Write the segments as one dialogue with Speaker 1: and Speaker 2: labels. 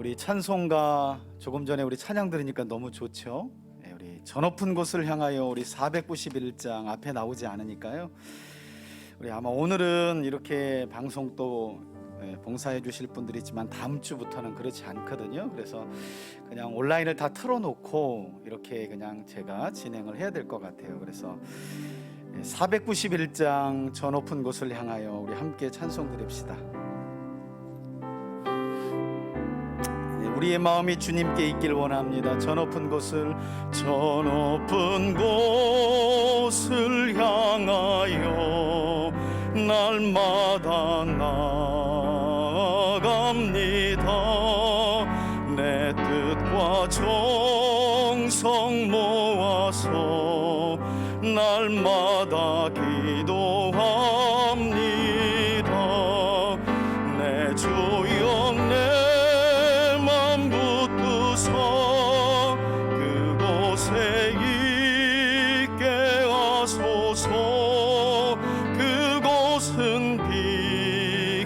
Speaker 1: 우리 찬송가 조금 전에 우리 찬양 들으니까 너무 좋죠. 우리 저 높은 곳을 향하여 우리 491장 앞에 나오지 않으니까요. 우리 아마 오늘은 이렇게 방송 또 봉사해 주실 분들이 있지만 다음 주부터는 그렇지 않거든요. 그래서 그냥 온라인을 다 틀어놓고 이렇게 그냥 제가 진행을 해야 될 것 같아요. 그래서 491장 저 높은 곳을 향하여 우리 함께 찬송 드립시다. 우리의 마음이 주님께 있길 원합니다. 저 높은 곳을 향하여 날마다 나아갑니다. 내 뜻과 정성 모아서 날마다 기도합니다. 내 주여 내 맘 붙드사 그곳에 있게 하소서. 그곳은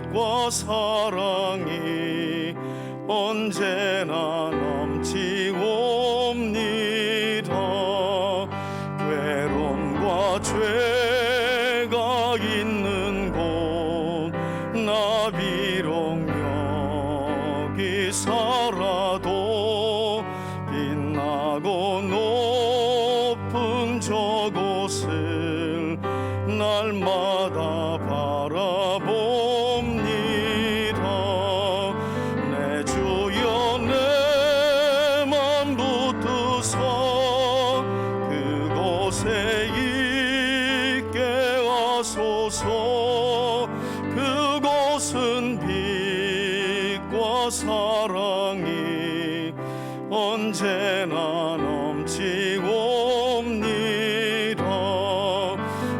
Speaker 1: 빛과 사랑이 언제나 넘치옵니다. 괴로움과 죄가 있는 곳 나 비록 여기 살아도 빛나고 높은 저곳을 날마다 바라봅니다. 내 주여 내 맘 붙드사 그곳에 있게 하소서. 그곳은 빛과 사랑이 언제나 넘치옵니다.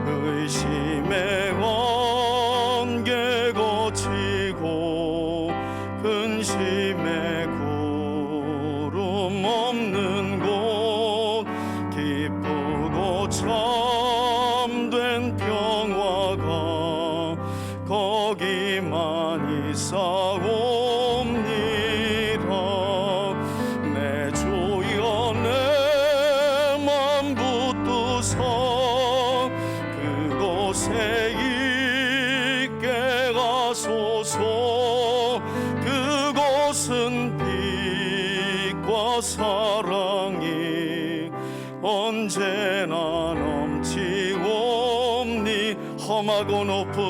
Speaker 1: 의심의 안개 거치고 근심의 구름 없는 곳 기쁘고 참된 평화가 거기만 있사옵니다. 내 주여 내 맘 붙드사 그곳에 있게 하소서. 그곳은 빛과 사랑이 언제나 넘치옵니. 험하고 높은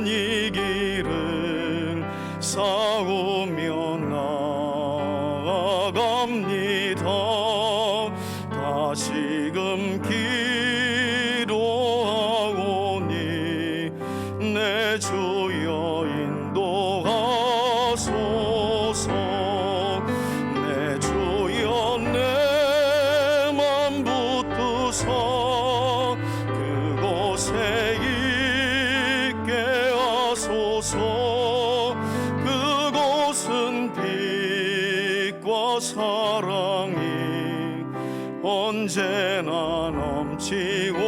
Speaker 1: 이 길을 싸우며 나아갑니다. 다시금 기도하오니 내 주여 인도하소서. 내 주여 내 맘 붙드사 그곳에 있게 하소서. 그곳은 빛과 사랑이 언제나 넘치옵니다.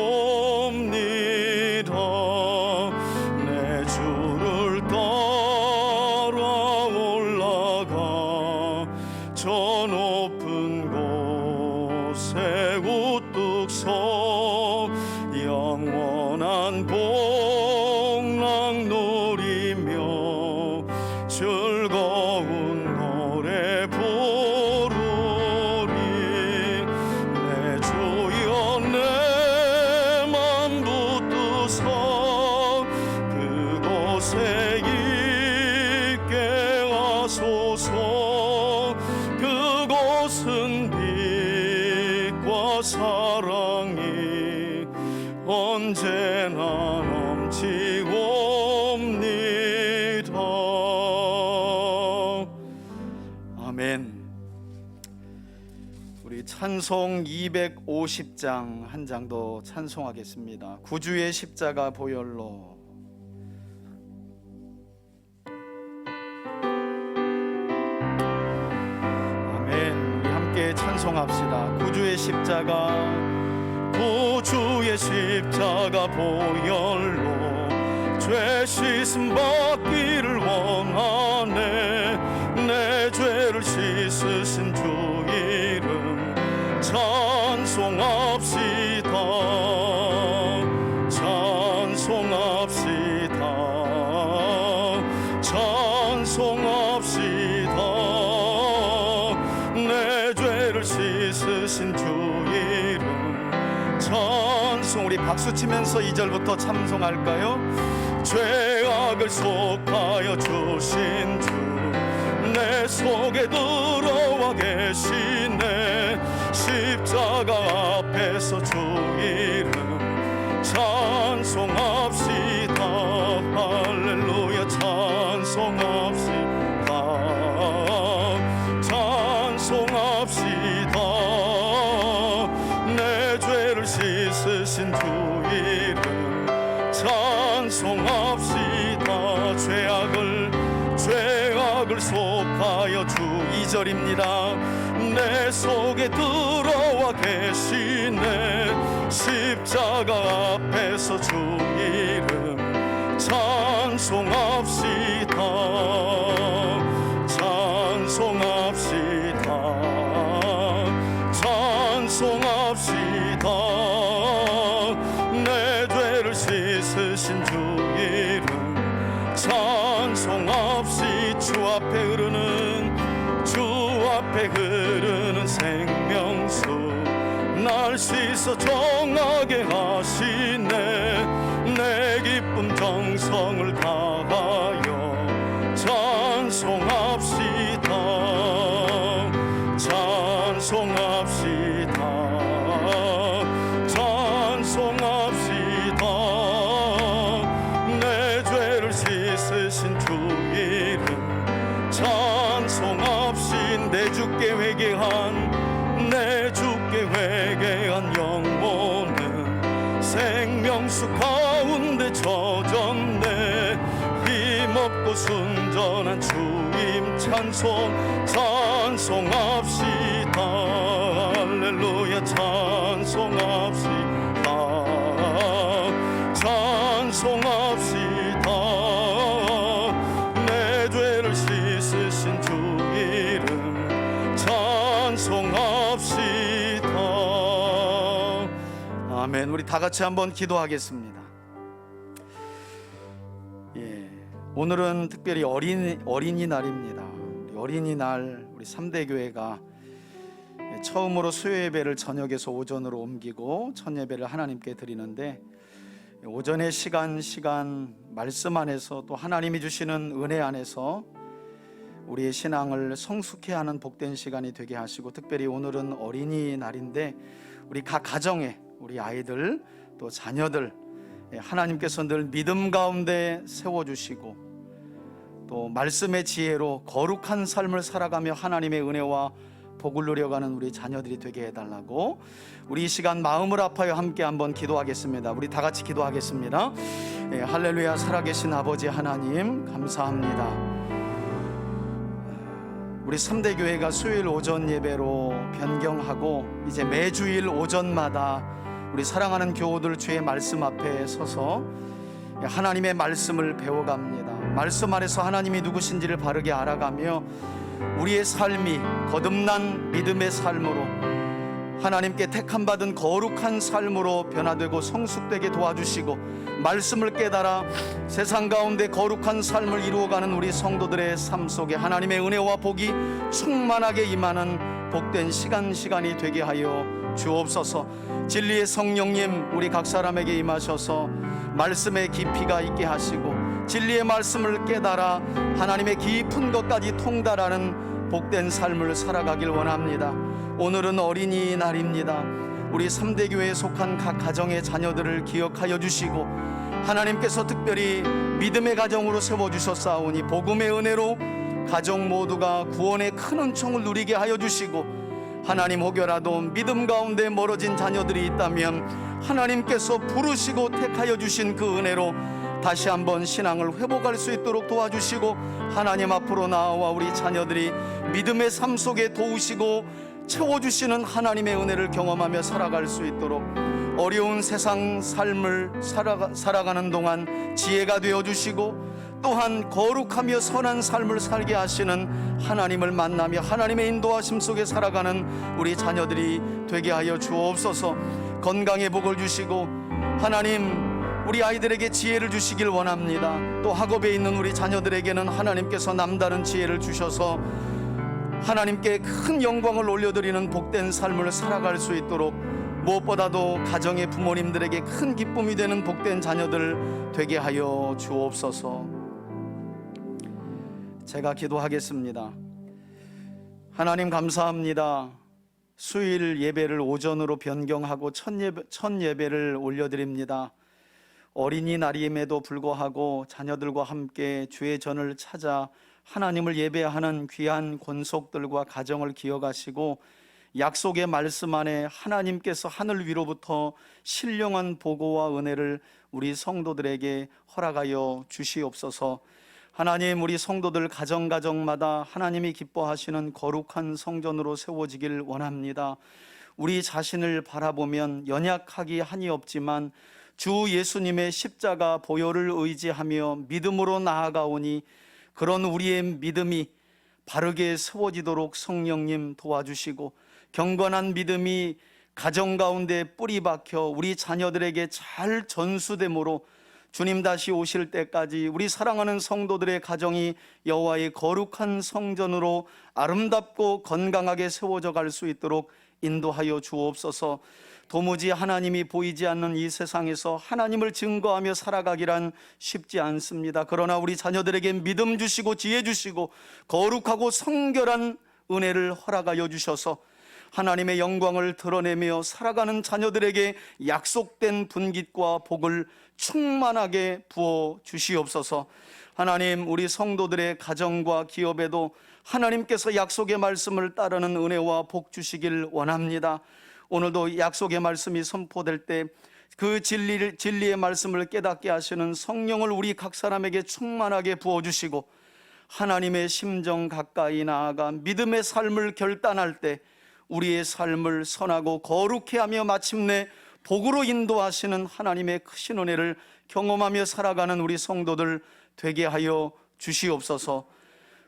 Speaker 1: 내 주를 따라 올라가 저 높은 곳에 우뚝 서 영원한 복락 누리며 즐거운 노래 부르리. 내 주여 내 맘 붙드사 그곳에 있게 하소서. 그곳은 빛과 사랑이 언제나 넘치옵니다. 아멘. 우리 찬송 250장 한 장 더 찬송하겠습니다. 구주의 십자가 보혈로. 아멘. 우리 함께 찬송합시다. 구주의 십자가 보혈로 죄 죄 씻음 받기를 원하네. 내 죄를 씻으신 주 이름 찬송합시다. 찬송합시다. 찬송합시다. 내 죄를 씻으신 주 이름 찬송. 우리 박수 치면서 2절부터 참송할까요? 죄악을 속하여 주신 주 내 속에 들어와 계시네. 십자가 앞에서 주 이름 찬송합시다. 할렐루야. 찬송합시다. 찬송합시다. 내 죄를 씻으신 주 이름 찬송합시다. 죄악을 속하여 주 2절입니다. 내 속에 들어와 계시네. 십자가 앞에서 주 이름 찬송합시다. 찬송합시다. 찬송합시다. 내 죄를 씻으신 주 이름 찬송합시다. 주 앞에 흐르는 생명수 날 씻어 정하게 하시네. 내 기쁨 정성을 다하여 찬송합시다. 찬송합시다. 찬송합시다. 내 죄를 씻으신 주 이름 찬송합시다. 내 주께 회개한 영혼은 생명수 가운데 젖었네. 힘없고 순전한 주임 찬송합시다. 할렐루야. 찬송합시다. 찬송합시다. 내 죄를 씻으신 주 이름 찬송합시다. 아멘. 우리 다 같이 한번 기도하겠습니다. 오늘은 특별히 어린이날입니다. 어린이날 우리 3대 교회가 처음으로 수요 예배를 저녁에서 오전으로 옮기고 첫 예배를 하나님께 드리는데, 오전의 시간 말씀 안에서 또 하나님이 주시는 은혜 안에서 우리의 신앙을 성숙해 하는 복된 시간이 되게 하시고, 특별히 오늘은 어린이날인데 우리 각 가정에 우리 아이들 또 자녀들 하나님께서 늘 믿음 가운데 세워주시고 또 말씀의 지혜로 거룩한 삶을 살아가며 하나님의 은혜와 복을 누려가는 우리 자녀들이 되게 해달라고 우리 이 시간 마음을 아파요 함께 한번 기도하겠습니다. 우리 다 같이 기도하겠습니다. 할렐루야. 살아계신 아버지 하나님 감사합니다. 우리 3대 교회가 수요일 오전 예배로 변경하고 이제 매주일 오전마다 우리 사랑하는 교우들 주의 말씀 앞에 서서 하나님의 말씀을 배워갑니다. 말씀 안에서 하나님이 누구신지를 바르게 알아가며 우리의 삶이 거듭난 믿음의 삶으로 하나님께 택함받은 거룩한 삶으로 변화되고 성숙되게 도와주시고, 말씀을 깨달아 세상 가운데 거룩한 삶을 이루어가는 우리 성도들의 삶 속에 하나님의 은혜와 복이 충만하게 임하는 복된 시간이 되게 하여 주옵소서. 진리의 성령님 우리 각 사람에게 임하셔서 말씀의 깊이가 있게 하시고 진리의 말씀을 깨달아 하나님의 깊은 것까지 통달하는 복된 삶을 살아가길 원합니다. 오늘은 어린이날입니다. 우리 3대 교회에 속한 각 가정의 자녀들을 기억하여 주시고 하나님께서 특별히 믿음의 가정으로 세워주셨사오니 복음의 은혜로 가정 모두가 구원의 큰 은총을 누리게 하여 주시고, 하나님 혹여라도 믿음 가운데 멀어진 자녀들이 있다면 하나님께서 부르시고 택하여 주신 그 은혜로 다시 한번 신앙을 회복할 수 있도록 도와주시고, 하나님 앞으로 나와 우리 자녀들이 믿음의 삶 속에 도우시고 채워주시는 하나님의 은혜를 경험하며 살아갈 수 있도록 어려운 세상 삶을 살아가는 동안 지혜가 되어주시고, 또한 거룩하며 선한 삶을 살게 하시는 하나님을 만나며 하나님의 인도하심 속에 살아가는 우리 자녀들이 되게 하여 주옵소서. 건강의 복을 주시고, 하나님 우리 아이들에게 지혜를 주시길 원합니다. 또 학업에 있는 우리 자녀들에게는 하나님께서 남다른 지혜를 주셔서 하나님께 큰 영광을 올려드리는 복된 삶을 살아갈 수 있도록, 무엇보다도 가정의 부모님들에게 큰 기쁨이 되는 복된 자녀들 되게 하여 주옵소서. 제가 기도하겠습니다. 하나님 감사합니다. 수요일 예배를 오전으로 변경하고 첫 예배를 올려드립니다. 어린이날임에도 불구하고 자녀들과 함께 주의 전을 찾아 하나님을 예배하는 귀한 권속들과 가정을 기억하시고, 약속의 말씀 안에 하나님께서 하늘 위로부터 신령한 보고와 은혜를 우리 성도들에게 허락하여 주시옵소서. 하나님, 우리 성도들 가정마다 하나님이 기뻐하시는 거룩한 성전으로 세워지길 원합니다. 우리 자신을 바라보면 연약하기 한이 없지만 주 예수님의 십자가 보혈을 의지하며 믿음으로 나아가오니, 그런 우리의 믿음이 바르게 세워지도록 성령님 도와주시고, 경건한 믿음이 가정 가운데 뿌리 박혀 우리 자녀들에게 잘 전수됨으로 주님 다시 오실 때까지 우리 사랑하는 성도들의 가정이 여호와의 거룩한 성전으로 아름답고 건강하게 세워져 갈 수 있도록 인도하여 주옵소서. 도무지 하나님이 보이지 않는 이 세상에서 하나님을 증거하며 살아가기란 쉽지 않습니다. 그러나 우리 자녀들에게 믿음 주시고 지혜 주시고 거룩하고 성결한 은혜를 허락하여 주셔서 하나님의 영광을 드러내며 살아가는 자녀들에게 약속된 분깃과 복을 충만하게 부어 주시옵소서. 하나님, 우리 성도들의 가정과 기업에도 하나님께서 약속의 말씀을 따르는 은혜와 복 주시길 원합니다. 오늘도 약속의 말씀이 선포될 때 그 진리의 말씀을 깨닫게 하시는 성령을 우리 각 사람에게 충만하게 부어주시고, 하나님의 심정 가까이 나아가 믿음의 삶을 결단할 때 우리의 삶을 선하고 거룩해 하며 마침내 복으로 인도하시는 하나님의 크신 은혜를 경험하며 살아가는 우리 성도들 되게 하여 주시옵소서.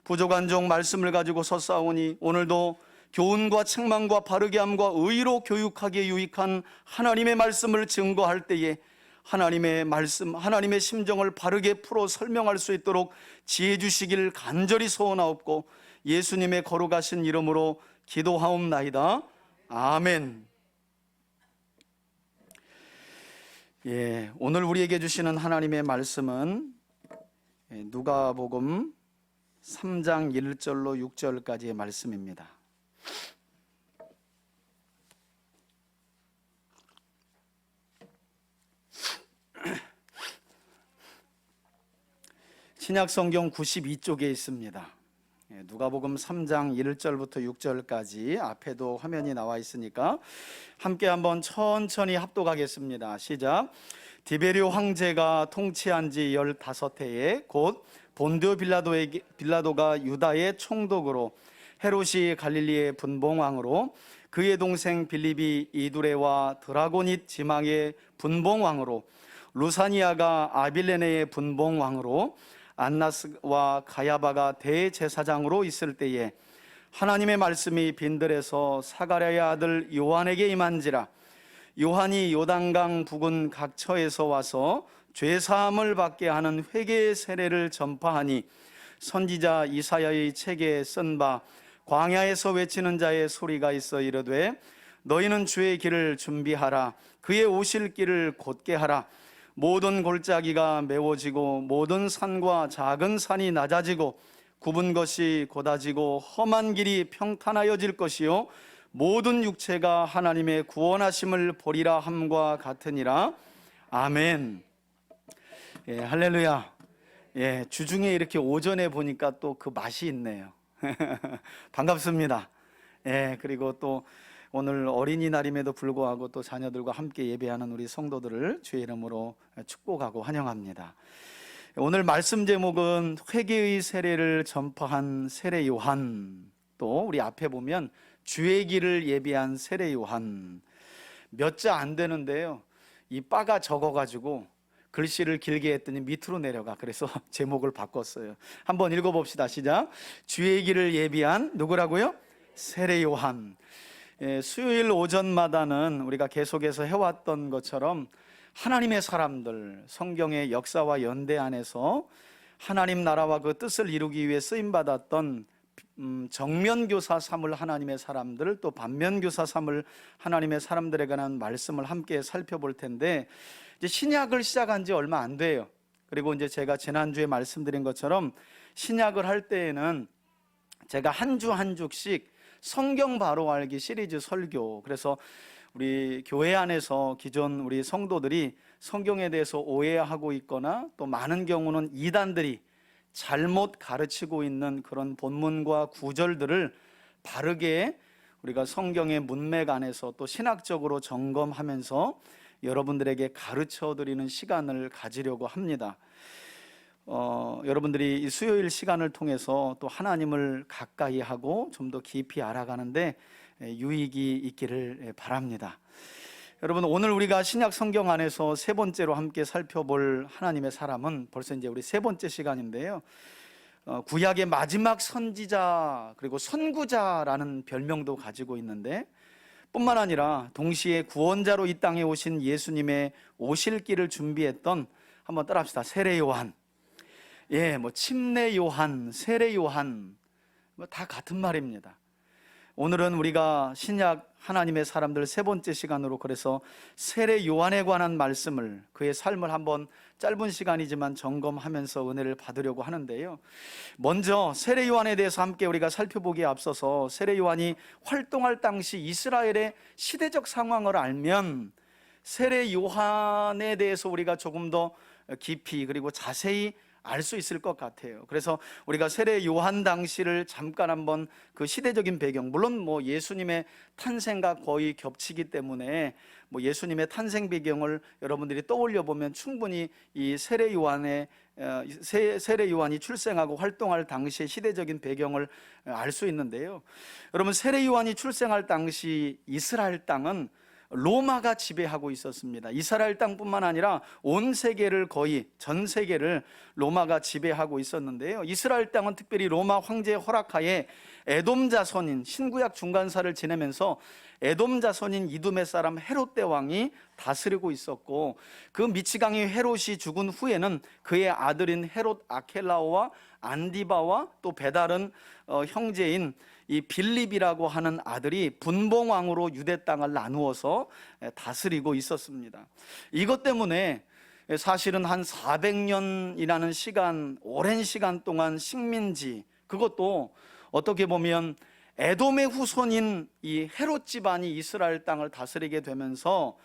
Speaker 1: 부족한 종 말씀을 가지고 섰사오니 오늘도 교훈과 책망과 바르게 함과 의로 교육하기에 유익한 하나님의 말씀을 증거할 때에 하나님의 말씀, 하나님의 심정을 바르게 풀어 설명할 수 있도록 지혜 주시길 간절히 소원하옵고, 예수님의 거룩하신 이름으로 기도하옵나이다. 아멘. 오늘 우리에게 주시는 하나님의 말씀은 누가복음 3장 1절로 6절까지의 말씀입니다. 신약성경 92쪽에 있습니다. 누가복음 3장 1절부터 6절까지 앞에도 화면이 나와 있으니까 함께 한번 천천히 합독하겠습니다. 시작. 디베리오 황제가 통치한 지 15해에 곧 본디오 빌라도가 유다의 총독으로, 헤롯이 갈릴리의 분봉왕으로, 그의 동생 빌립이 이두레와 드라고닛 지망의 분봉왕으로, 루사니아가 아빌레네의 분봉왕으로, 안나스와 가야바가 대제사장으로 있을 때에 하나님의 말씀이 빈들에서 사가랴의 아들 요한에게 임한지라. 요한이 요단강 부근 각 처에서 와서 죄사함을 받게 하는 회개의 세례를 전파하니, 선지자 이사야의 책에 쓴 바 광야에서 외치는 자의 소리가 있어 이르되, 너희는 주의 길을 준비하라. 그의 오실 길을 곧게 하라. 모든 골짜기가 메워지고 모든 산과 작은 산이 낮아지고 굽은 것이 곧아지고 험한 길이 평탄하여질 것이요 모든 육체가 하나님의 구원하심을 보리라 함과 같으니라. 아멘. 할렐루야. 주중에 이렇게 오전에 보니까 또 그 맛이 있네요. 반갑습니다. 그리고 또 오늘 어린이날임에도 불구하고 또 자녀들과 함께 예배하는 우리 성도들을 주의 이름으로 축복하고 환영합니다. 오늘 말씀 제목은 회개의 세례를 전파한 세례 요한, 또 우리 앞에 보면 주의 길을 예비한 세례 요한. 몇 자 안 되는데요, 이 바가 적어가지고 글씨를 길게 했더니 밑으로 내려가. 그래서 제목을 바꿨어요. 한번 읽어봅시다. 시작. 주의 길을 예비한 누구라고요? 세례 요한. 수요일 오전마다는 우리가 계속해서 해왔던 것처럼 하나님의 사람들, 성경의 역사와 연대 안에서 하나님 나라와 그 뜻을 이루기 위해 쓰임받았던 정면교사 삼을 하나님의 사람들, 또 반면교사 삼을 하나님의 사람들에 관한 말씀을 함께 살펴볼 텐데, 이제 신약을 시작한 지 얼마 안 돼요. 그리고 이제 제가 지난주에 말씀드린 것처럼 신약을 할 때에는 제가 한 주 한 주씩 성경 바로 알기 시리즈 설교, 그래서 우리 교회 안에서 기존 우리 성도들이 성경에 대해서 오해하고 있거나 또 많은 경우는 이단들이 잘못 가르치고 있는 그런 본문과 구절들을 바르게 우리가 성경의 문맥 안에서 또 신학적으로 점검하면서 여러분들에게 가르쳐 드리는 시간을 가지려고 합니다. 여러분들이 이 수요일 시간을 통해서 또 하나님을 가까이 하고 좀 더 깊이 알아가는데 유익이 있기를 바랍니다. 여러분, 오늘 우리가 신약 성경 안에서 세 번째로 함께 살펴볼 하나님의 사람은 벌써 이제 우리 세 번째 시간인데요, 구약의 마지막 선지자 그리고 선구자라는 별명도 가지고 있는데, 뿐만 아니라 동시에 구원자로 이 땅에 오신 예수님의 오실 길을 준비했던, 한번 따라합시다, 세례 요한. 침례 요한, 세례 요한, 다 같은 말입니다. 오늘은 우리가 신약 하나님의 사람들 세 번째 시간으로, 그래서 세례 요한에 관한 말씀을, 그의 삶을 한번 짧은 시간이지만 점검하면서 은혜를 받으려고 하는데요, 먼저 세례 요한에 대해서 함께 우리가 살펴보기에 앞서서 세례 요한이 활동할 당시 이스라엘의 시대적 상황을 알면 세례 요한에 대해서 우리가 조금 더 깊이 그리고 자세히 알 수 있을 것 같아요. 그래서 우리가 세례 요한 당시를 잠깐 한번 그 시대적인 배경, 물론 예수님의 탄생과 거의 겹치기 때문에 예수님의 탄생 배경을 여러분들이 떠올려 보면 충분히 이 세례 요한이 출생하고 활동할 당시의 시대적인 배경을 알 수 있는데요, 여러분, 세례 요한이 출생할 당시 이스라엘 땅은 로마가 지배하고 있었습니다. 이스라엘 땅뿐만 아니라 온 세계를, 거의 전 세계를 로마가 지배하고 있었는데요, 이스라엘 땅은 특별히 로마 황제의 허락하에 에돔 자손인, 신구약 중간사를 지내면서 에돔 자손인 이두메 사람 헤롯 대왕이 다스리고 있었고, 그 미치광이 헤롯이 죽은 후에는 그의 아들인 헤롯 아켈라오와 안디바와 또 배다른 형제인 이 빌립이라고 하는 아들이 분봉왕으로 유대 땅을 나누어서 다스리고 있었습니다. 이것 때문에 사실은 한 400년이라는 시간, 오랜 시간 동안 식민지, 그것도 어떻게 보면 에돔의 후손인 이 헤롯 집안이 이스라엘 땅을 다스리게 되면서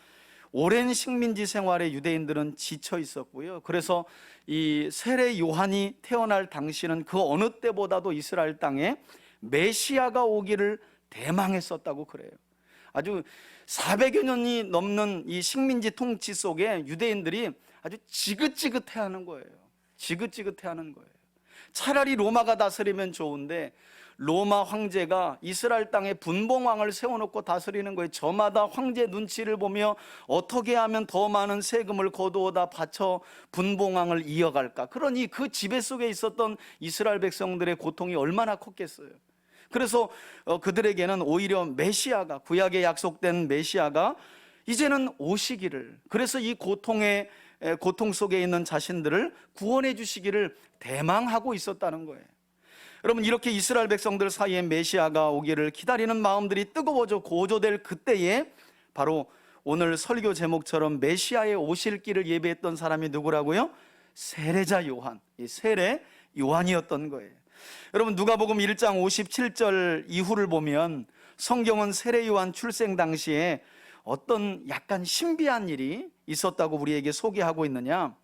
Speaker 1: 오랜 식민지 생활에 유대인들은 지쳐 있었고요, 그래서 이 세례 요한이 태어날 당시는 그 어느 때보다도 이스라엘 땅에 메시아가 오기를 대망했었다고 그래요. 아주 400여 년이 넘는 이 식민지 통치 속에 유대인들이 아주 지긋지긋해하는 거예요. 지긋지긋해하는 거예요. 차라리 로마가 다스리면 좋은데 로마 황제가 이스라엘 땅에 분봉왕을 세워놓고 다스리는 거예요. 저마다 황제 눈치를 보며 어떻게 하면 더 많은 세금을 거두어다 바쳐 분봉왕을 이어갈까. 그러니 그 지배 속에 있었던 이스라엘 백성들의 고통이 얼마나 컸겠어요. 그래서 그들에게는 오히려 메시아가, 구약에 약속된 메시아가 이제는 오시기를, 그래서 이 고통 속에 있는 자신들을 구원해 주시기를 대망하고 있었다는 거예요. 여러분, 이렇게 이스라엘 백성들 사이에 메시아가 오기를 기다리는 마음들이 뜨거워져 고조될 그때에 바로 오늘 설교 제목처럼 메시아의 오실 길을 예배했던 사람이 누구라고요? 세례자 요한, 이 세례 요한이었던 거예요. 여러분, 누가복음 1장 57절 이후를 보면 성경은 세례 요한 출생 당시에 어떤 약간 신비한 일이 있었다고 우리에게 소개하고 있느냐,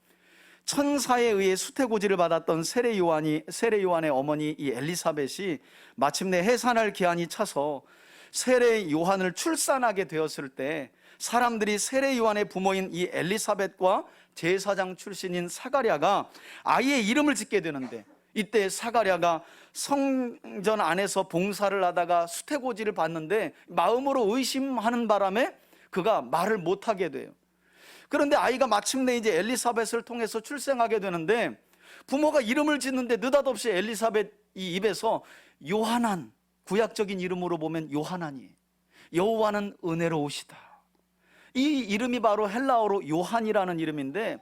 Speaker 1: 천사에 의해 수태고지를 받았던 세례 요한의 어머니 이 엘리사벳이 마침내 해산할 기한이 차서 세례 요한을 출산하게 되었을 때 사람들이 세례 요한의 부모인 이 엘리사벳과 제사장 출신인 사가랴가 아이의 이름을 짓게 되는데, 이때 사가랴가 성전 안에서 봉사를 하다가 수태고지를 받는데 마음으로 의심하는 바람에 그가 말을 못하게 돼요. 그런데 아이가 마침내 이제 엘리사벳을 통해서 출생하게 되는데, 부모가 이름을 짓는데 느닷없이 엘리사벳 이 입에서 요하난, 구약적인 이름으로 보면 요하난이에요. 여호와는 은혜로우시다. 이 이름이 바로 헬라어로 요한이라는 이름인데,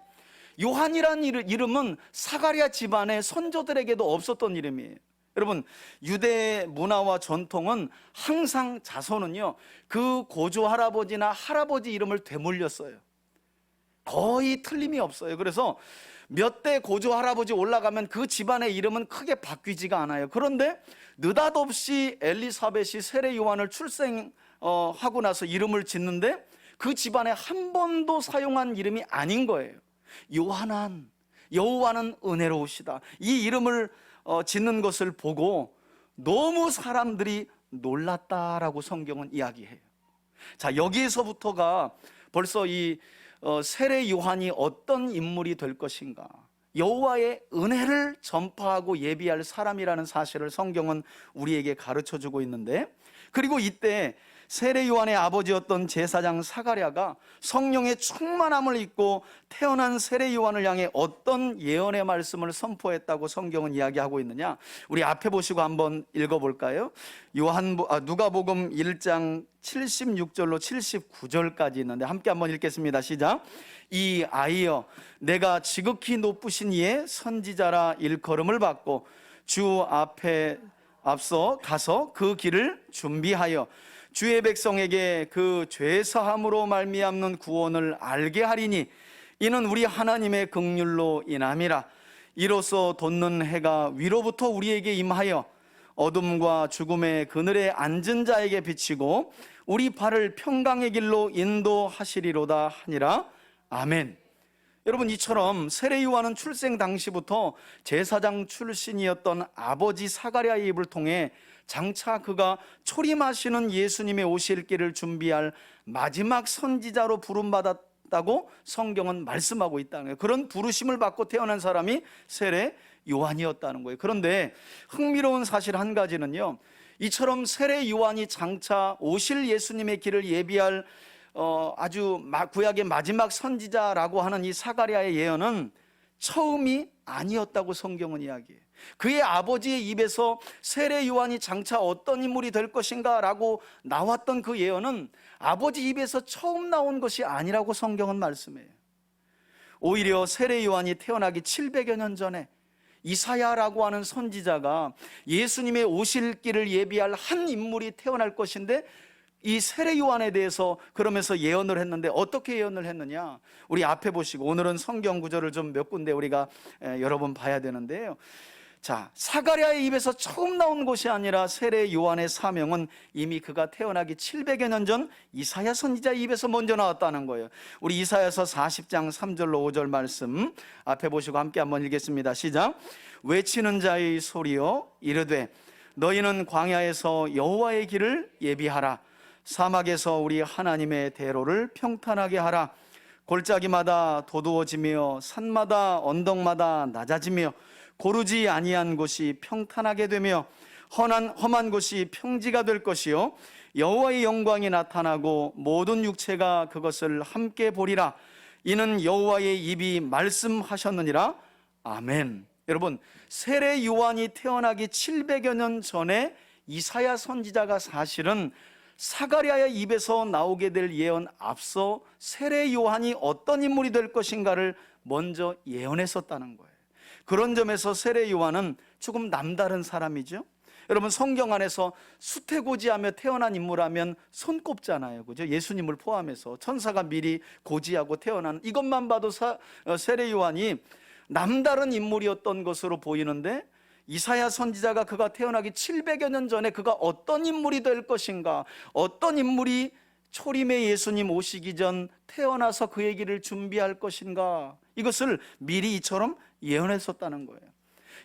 Speaker 1: 요한이라는 이름은 사가랴 집안의 선조들에게도 없었던 이름이에요. 여러분, 유대 문화와 전통은 항상 자손은요, 그 고조 할아버지나 할아버지 이름을 되물렸어요. 거의 틀림이 없어요. 그래서 몇 대 고조 할아버지 올라가면 그 집안의 이름은 크게 바뀌지가 않아요. 그런데 느닷없이 엘리사벳이 세례 요한을 출생하고 나서 이름을 짓는데, 그 집안에 한 번도 사용한 이름이 아닌 거예요. 요하난, 여호와는 은혜로우시다. 이 이름을 짓는 것을 보고 너무 사람들이 놀랐다라고 성경은 이야기해요. 자, 여기에서부터가 벌써 이 세례 요한이 어떤 인물이 될 것인가, 여호와의 은혜를 전파하고 예비할 사람이라는 사실을 성경은 우리에게 가르쳐주고 있는데, 그리고 이때 세례 요한의 아버지였던 제사장 사가랴가 성령의 충만함을 입고 태어난 세례 요한을 향해 어떤 예언의 말씀을 선포했다고 성경은 이야기하고 있느냐, 우리 앞에 보시고 한번 읽어볼까요? 누가복음 1장 76절로 79절까지 있는데 함께 한번 읽겠습니다. 시작. 이 아이여, 내가 지극히 높으신 이의 선지자라 일컬음을 받고 주 앞에 앞서 가서 그 길을 준비하여 주의 백성에게 그 죄사함으로 말미암는 구원을 알게 하리니 이는 우리 하나님의 긍휼로 인함이라. 이로써 돋는 해가 위로부터 우리에게 임하여 어둠과 죽음의 그늘에 앉은 자에게 비치고 우리 발을 평강의 길로 인도하시리로다 하니라. 아멘. 여러분, 이처럼 세례 요한은 출생 당시부터 제사장 출신이었던 아버지 사가랴의 입을 통해 장차 그가 초림하시는 예수님의 오실 길을 준비할 마지막 선지자로 부름받았다고 성경은 말씀하고 있다는 거예요. 그런 부르심을 받고 태어난 사람이 세례 요한이었다는 거예요. 그런데 흥미로운 사실 한 가지는요, 이처럼 세례 요한이 장차 오실 예수님의 길을 예비할 아주 구약의 마지막 선지자라고 하는 이 사가랴의 예언은 처음이 아니었다고 성경은 이야기해요. 그의 아버지의 입에서 세례 요한이 장차 어떤 인물이 될 것인가 라고 나왔던 그 예언은 아버지 입에서 처음 나온 것이 아니라고 성경은 말씀해요. 오히려 세례 요한이 태어나기 700여 년 전에 이사야라고 하는 선지자가 예수님의 오실 길을 예비할 한 인물이 태어날 것인데, 이 세례 요한에 대해서 그러면서 예언을 했는데 어떻게 예언을 했느냐, 우리 앞에 보시고 오늘은 성경 구절을 좀 몇 군데 우리가 여러 번 봐야 되는데요. 자, 사가랴의 입에서 처음 나온 것이 아니라 세례 요한의 사명은 이미 그가 태어나기 700여 년 전 이사야 선지자의 입에서 먼저 나왔다는 거예요. 우리 이사야서 40장 3절로 5절 말씀 앞에 보시고 함께 한번 읽겠습니다. 시작. 외치는 자의 소리여 이르되 너희는 광야에서 여호와의 길을 예비하라. 사막에서 우리 하나님의 대로를 평탄하게 하라. 골짜기마다 도두어지며 산마다 언덕마다 낮아지며 고르지 아니한 곳이 평탄하게 되며 험한 곳이 평지가 될 것이요 여호와의 영광이 나타나고 모든 육체가 그것을 함께 보리라. 이는 여호와의 입이 말씀하셨느니라. 아멘. 여러분, 세례 요한이 태어나기 700여 년 전에 이사야 선지자가 사실은 사가랴의 입에서 나오게 될 예언 앞서 세례 요한이 어떤 인물이 될 것인가를 먼저 예언했었다는 거예요. 그런 점에서 세례 요한은 조금 남다른 사람이죠. 여러분, 성경 안에서 수태고지하며 태어난 인물하면 손꼽잖아요, 그죠? 예수님을 포함해서 천사가 미리 고지하고 태어난, 이것만 봐도 세례 요한이 남다른 인물이었던 것으로 보이는데, 이사야 선지자가 그가 태어나기 700여 년 전에 그가 어떤 인물이 될 것인가, 어떤 인물이 초림의 예수님 오시기 전 태어나서 그의 길을 준비할 것인가, 이것을 미리 이처럼 예언했었다는 거예요.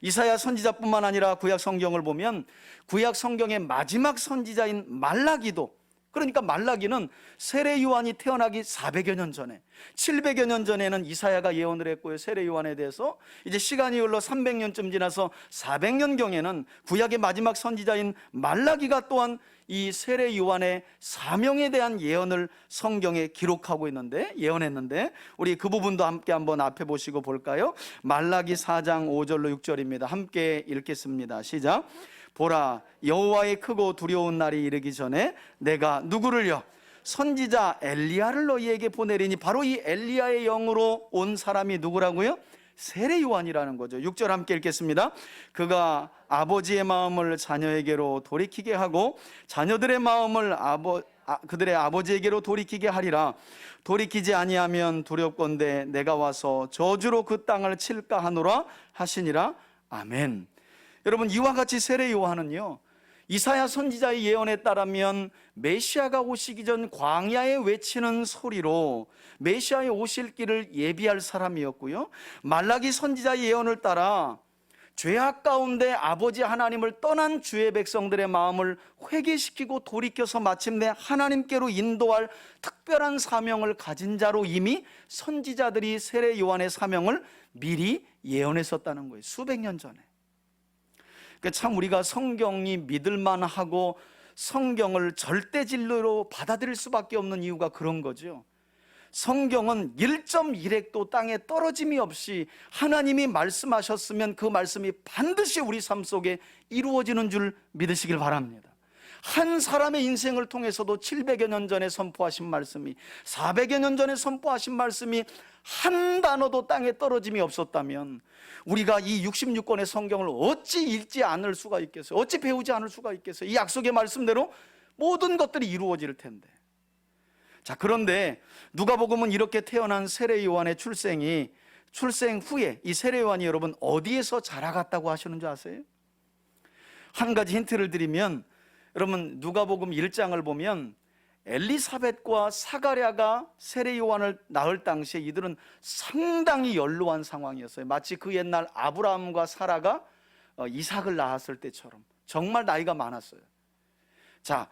Speaker 1: 이사야 선지자뿐만 아니라 구약 성경을 보면 구약 성경의 마지막 선지자인 말라기도, 그러니까 말라기는 세례 요한이 태어나기 400여 년 전에, 700여 년 전에는 이사야가 예언을 했고요, 세례 요한에 대해서. 이제 시간이 흘러 300년쯤 지나서 400년경에는 구약의 마지막 선지자인 말라기가 또한 이 세례 요한의 사명에 대한 예언을 성경에 기록하고 있는데, 예언했는데, 우리 그 부분도 함께 한번 앞에 보시고 볼까요? 말라기 4장 5절로 6절입니다. 함께 읽겠습니다. 시작. 보라, 여호와의 크고 두려운 날이 이르기 전에 내가 누구를요? 선지자 엘리야를 너희에게 보내리니. 바로 이 엘리야의 영으로 온 사람이 누구라고요? 세례 요한이라는 거죠. 6절 함께 읽겠습니다. 그가 아버지의 마음을 자녀에게로 돌이키게 하고 자녀들의 마음을 그들의 아버지에게로 돌이키게 하리라. 돌이키지 아니하면 두렵건대 내가 와서 저주로 그 땅을 칠까 하노라 하시니라. 아멘. 여러분, 이와 같이 세례 요한은요, 이사야 선지자의 예언에 따르면 메시아가 오시기 전 광야에 외치는 소리로 메시아의 오실 길을 예비할 사람이었고요, 말라기 선지자의 예언을 따라 죄악 가운데 아버지 하나님을 떠난 주의 백성들의 마음을 회개시키고 돌이켜서 마침내 하나님께로 인도할 특별한 사명을 가진 자로 이미 선지자들이 세례 요한의 사명을 미리 예언했었다는 거예요. 수백 년 전에. 참 우리가 성경이 믿을만하고 성경을 절대 진리로 받아들일 수밖에 없는 이유가 그런 거죠. 성경은 1.1핵도 땅에 떨어짐이 없이 하나님이 말씀하셨으면 그 말씀이 반드시 우리 삶 속에 이루어지는 줄 믿으시길 바랍니다. 한 사람의 인생을 통해서도 700여 년 전에 선포하신 말씀이, 400여 년 전에 선포하신 말씀이 한 단어도 땅에 떨어짐이 없었다면 우리가 이 66권의 성경을 어찌 읽지 않을 수가 있겠어요? 어찌 배우지 않을 수가 있겠어요? 이 약속의 말씀대로 모든 것들이 이루어질 텐데. 자, 그런데 누가복음은 이렇게 태어난 세례 요한의 출생 후에 이 세례 요한이 여러분 어디에서 자라갔다고 하시는 줄 아세요? 한 가지 힌트를 드리면, 여러분 누가복음 1장을 보면 엘리사벳과 사가랴가 세례 요한을 낳을 당시에 이들은 상당히 연로한 상황이었어요. 마치 그 옛날 아브라함과 사라가 이삭을 낳았을 때처럼 정말 나이가 많았어요. 자,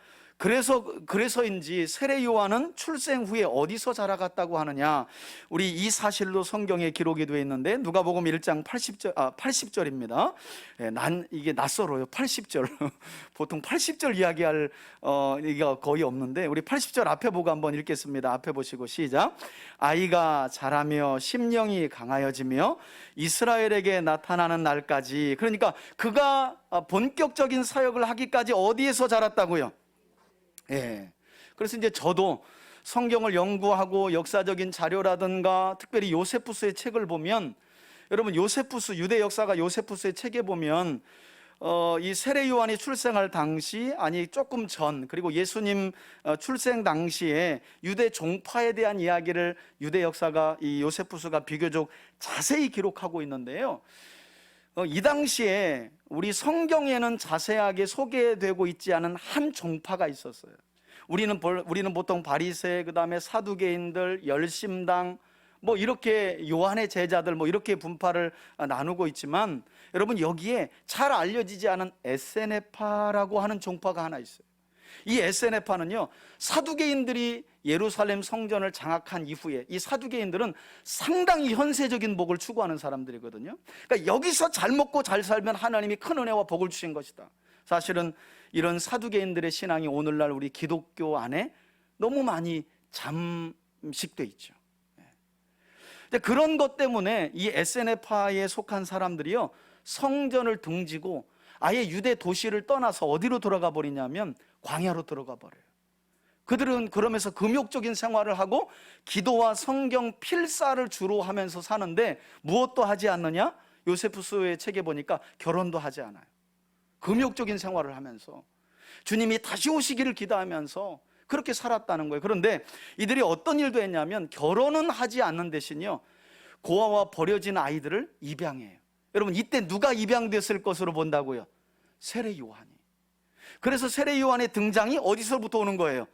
Speaker 1: 그래서인지 세례 요한은 출생 후에 어디서 자라갔다고 하느냐, 우리 이 사실로 성경에 기록이 되어 있는데 누가복음 1장 80절입니다. 이게 낯설어요. 80절. 보통 80절 이야기할 이가 거의 없는데 우리 80절 앞에 보고 한번 읽겠습니다. 앞에 보시고 시작. 아이가 자라며 심령이 강하여지며 이스라엘에게 나타나는 날까지, 그러니까 그가 본격적인 사역을 하기까지 어디에서 자랐다고요? 예. 그래서 이제 저도 성경을 연구하고 역사적인 자료라든가 특별히 요세푸스의 책을 보면, 여러분 유대 역사가 요세푸스의 책에 보면 이 세례 요한이 출생할 당시, 아니 조금 전, 그리고 예수님 출생 당시에 유대 종파에 대한 이야기를 유대 역사가 이 요세푸스가 비교적 자세히 기록하고 있는데요, 이 당시에 우리 성경에는 자세하게 소개되고 있지 않은 한 종파가 있었어요. 우리는 보통 바리새, 그 다음에 사두개인들, 열심당, 뭐 이렇게 요한의 제자들 뭐 이렇게 분파를 나누고 있지만, 여러분 여기에 잘 알려지지 않은 에세네파라고 하는 종파가 하나 있어요. 이 에세네파는요, 사두개인들이 예루살렘 성전을 장악한 이후에 이 사두개인들은 상당히 현세적인 복을 추구하는 사람들이거든요. 그러니까 여기서 잘 먹고 잘 살면 하나님이 큰 은혜와 복을 주신 것이다. 사실은 이런 사두개인들의 신앙이 오늘날 우리 기독교 안에 너무 많이 잠식돼 있죠. 그런 것 때문에 이 에세네파에 속한 사람들이요, 성전을 등지고 아예 유대 도시를 떠나서 어디로 들어가 버리냐면 광야로 들어가 버려요. 그들은 그러면서 금욕적인 생활을 하고 기도와 성경 필사를 주로 하면서 사는데 무엇도 하지 않느냐? 요세푸스의 책에 보니까 결혼도 하지 않아요. 금욕적인 생활을 하면서 주님이 다시 오시기를 기도하면서 그렇게 살았다는 거예요. 그런데 이들이 어떤 일도 했냐면 결혼은 하지 않는 대신요, 고아와 버려진 아이들을 입양해요. 여러분 이때 누가 입양됐을 것으로 본다고요? 세례 요한이. 그래서 세례 요한의 등장이 어디서부터 오는 거예요?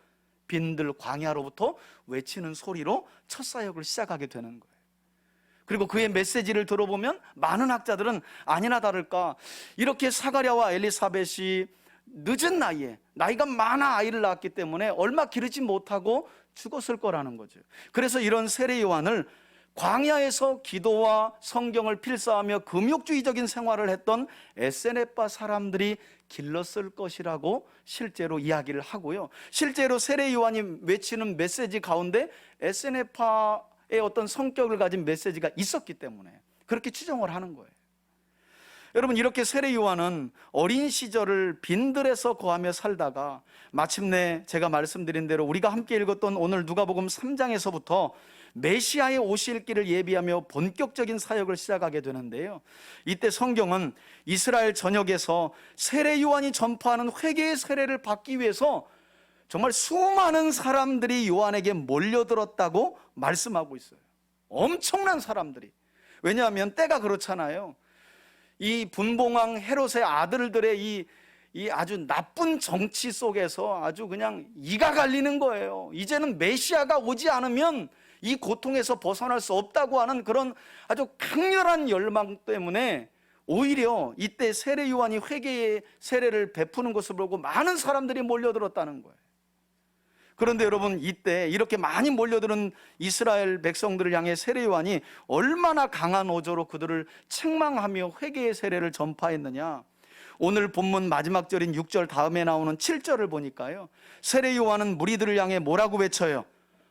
Speaker 1: 빈들 광야로부터 외치는 소리로 첫 사역을 시작하게 되는 거예요. 그리고 그의 메시지를 들어보면 많은 학자들은 아니나 다를까 이렇게 사가랴와 엘리사벳이 늦은 나이에, 나이가 많아 아이를 낳았기 때문에 얼마 기르지 못하고 죽었을 거라는 거죠. 그래서 이런 세례 요한을 광야에서 기도와 성경을 필사하며 금욕주의적인 생활을 했던 에세네파 사람들이 길렀을 것이라고 실제로 이야기를 하고요. 실제로 세례 요한이 외치는 메시지 가운데 에세네파의 어떤 성격을 가진 메시지가 있었기 때문에 그렇게 추정을 하는 거예요. 여러분, 이렇게 세례 요한은 어린 시절을 빈들에서 거하며 살다가 마침내 제가 말씀드린 대로 우리가 함께 읽었던 오늘 누가복음 3장에서부터 메시아의 오실 길을 예비하며 본격적인 사역을 시작하게 되는데요, 이때 성경은 이스라엘 전역에서 세례 요한이 전파하는 회개의 세례를 받기 위해서 정말 수많은 사람들이 요한에게 몰려들었다고 말씀하고 있어요. 엄청난 사람들이. 왜냐하면 때가 그렇잖아요. 이 분봉왕 헤롯의 아들들의 이 아주 나쁜 정치 속에서 아주 그냥 이가 갈리는 거예요. 이제는 메시아가 오지 않으면 이 고통에서 벗어날 수 없다고 하는 그런 아주 강렬한 열망 때문에 오히려 이때 세례 요한이 회개의 세례를 베푸는 것을 보고 많은 사람들이 몰려들었다는 거예요. 그런데 여러분, 이때 이렇게 많이 몰려드는 이스라엘 백성들을 향해 세례 요한이 얼마나 강한 어조로 그들을 책망하며 회개의 세례를 전파했느냐. 오늘 본문 마지막 절인 6절 다음에 나오는 7절을 보니까요, 세례 요한은 무리들을 향해 뭐라고 외쳐요?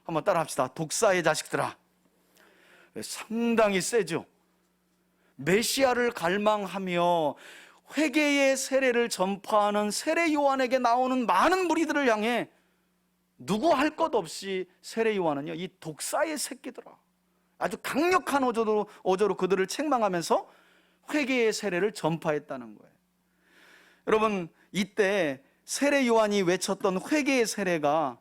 Speaker 1: 한번 따라 합시다. 독사의 자식들아. 상당히 세죠. 메시아를 갈망하며 회개의 세례를 전파하는 세례 요한에게 나오는 많은 무리들을 향해 누구 할 것 없이 세례 요한은요, 이 독사의 새끼들아, 아주 강력한 어조로 그들을 책망하면서 회개의 세례를 전파했다는 거예요. 여러분, 이때 세례 요한이 외쳤던 회개의 세례가